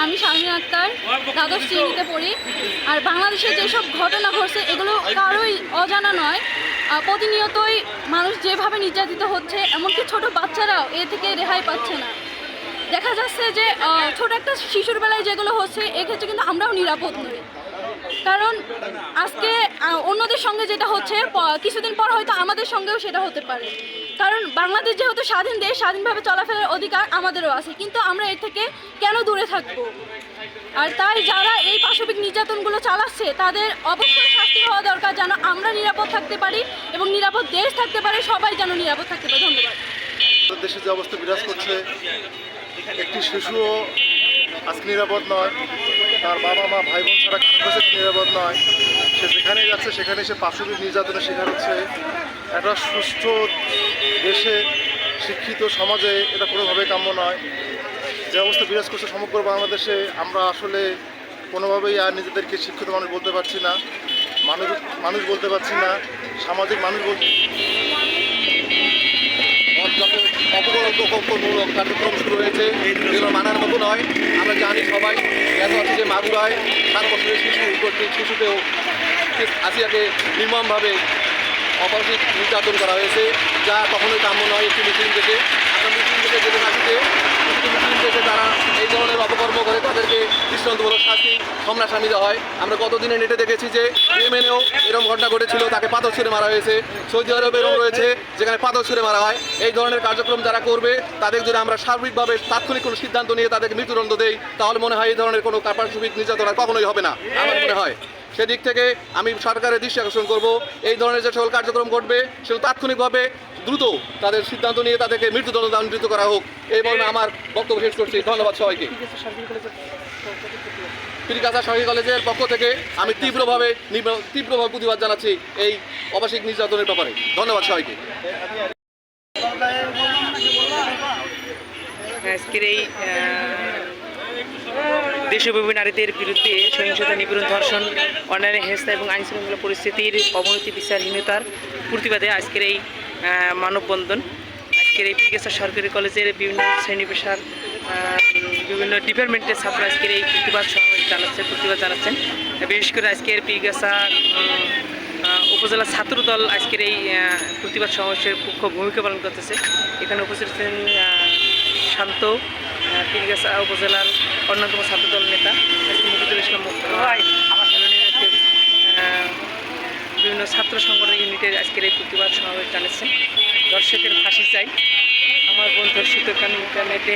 আমি শারমিন আক্তার, দ্বাদশ শ্রেণীতে পড়ি। আর বাংলাদেশে যেসব ঘটনা ঘটছে এগুলো কারোই অজানা নয়। প্রতিনিয়তই মানুষ যেভাবে নির্যাতিত হচ্ছে, এমনকি ছোট বাচ্চারাও এ থেকে রেহাই পাচ্ছে না। দেখা যাচ্ছে যে ছোট একটা শিশুর বেলায় যেগুলো হচ্ছে, এক্ষেত্রে কিন্তু আমরাও নিরাপদ নই। কারণ আজকে অন্যদের সঙ্গে যেটা হচ্ছে, কিছুদিন পর হয়তো আমাদের সঙ্গেও সেটা হতে পারে। কারণ বাংলাদেশ যেহেতু স্বাধীন দেশ, স্বাধীনভাবে চলাফেরার অধিকার আমাদেরও আছে, কিন্তু আমরা এর থেকে কেন দূরে থাকবো? আর তাই যারা এই পাশবিক নির্যাতনগুলো চালাচ্ছে তাদের অবশ্যই শাস্তি হওয়া দরকার, যেন আমরা নিরাপদ থাকতে পারি এবং নিরাপদ দেশ থাকতে পারে, সবাই যেন নিরাপদ থাকতে পারে। ধন্যবাদ। দেশে যে অবস্থা বিরাজ করছে, একটি শিশুও আজকে নিরাপদ নয়, তার বাবা মা ভাই বোন ছাড়া কারো কাছে নিরাপদ নয়। সে যেখানেই যাচ্ছে সেখানে সে পাশবিক নির্যাতনের শিকার হচ্ছে। একটা সুস্থ দেশে, শিক্ষিত সমাজে এটা কোনোভাবে কাম্য নয়। যে অবস্থা বিরাজ করছে সমগ্র বাংলাদেশে, আমরা আসলে কোনোভাবেই আর নিজেদেরকে শিক্ষিত মানুষ বলতে পারছি না, মানুষ বলতে পারছি না, সামাজিক মানুষ বলতে। অপকল্পমূলক কার্যক্রম শুরু হয়েছে, এগুলো মানার মতো নয়। আমরা জানি সবাই এত আছে যে মাগুরায় 7 বছরের শিশুকেও আসিয়াকে নির্মমভাবে অপরাধিক নির্যাতন করা হয়েছে, যা কখনোই কাম্য নয়। একটি মিছিল থেকে আমরা মিছিল থেকে যেতে থাকতে মিছিল থেকে তারা এই ধরনের অপকর্ম করে তাদেরকে দৃষ্টান্তমূলক শাস্তি সামনাসামনি দেওয়া হয়। আমরা গতদিনে নেটে দেখেছি যে ইয়েমেনেও এরকম ঘটনা ঘটেছিল, তাকে পাথর ছুঁড়ে মারা হয়েছে। সৌদি আরবে এরকম রয়েছে যেখানে পাথর ছুঁড়ে মারা হয়। এই ধরনের কার্যক্রম যারা করবে তাদের যদি আমরা সার্বিকভাবে তাৎক্ষণিক কোনো সিদ্ধান্ত নিয়ে তাদেরকে মৃত্যুদণ্ড দেই, তাহলে মনে হয় এই ধরনের কোনো পাশবিক নির্যাতন আর কখনোই হবে না আমার মনে হয়। সেদিক থেকে আমি সরকারের দৃষ্টি আকর্ষণ করব, এই ধরনের যে সকল কার্যক্রম ঘটবে সেগুলো তাৎক্ষণিকভাবে দ্রুত তাদের সিদ্ধান্ত নিয়ে তাদেরকে মৃত্যুদণ্ড দণ্ডিত করা হোক, এই মর্মে আমার বক্তব্য শেষ করছি। ধন্যবাদ সবাইকে। পীরগাছা সরকারি কলেজের পক্ষ থেকে আমি তীব্রভাবে প্রতিবাদ জানাচ্ছি এই আবাসিক নির্যাতনের ব্যাপারে। ধন্যবাদ সবাইকে। আজকের এই দেশব্যাপী নারীদের বিরুদ্ধে সহিংসতা, নিপীড়ন, ধর্ষণ, অন্যান্য হেনস্থা এবং আইনশৃঙ্খলা পরিস্থিতির অবনতি, বিচারহীনতার প্রতিবাদে আজকের এই মানববন্ধন। আজকের এই পীরগাছা সরকারি কলেজের বিভিন্ন শ্রেণী পেশার বিভিন্ন ডিপার্টমেন্টের ছাত্র আজকের এই প্রতিবাদ জানাচ্ছেন। বিশেষ করে আজকের পীরগাছা উপজেলা ছাত্রদল আজকের এই প্রতিবাদ সমাবেশের মুখ্য ভূমিকা পালন করতেছে। এখানে উপস্থিত আছেন শান্ত, পীরগাছা উপজেলার অন্যতম ছাত্রদল নেতা মুফিদুল ইসলাম, বিভিন্ন ছাত্র সংগঠন ইউনিটের আজকের এই প্রতিবাদ সমাবেশ জানাচ্ছেন। দর্শকের ফাঁসি চাই, আমার বোন ধর্ষিত, কারণ ইন্টারনেটে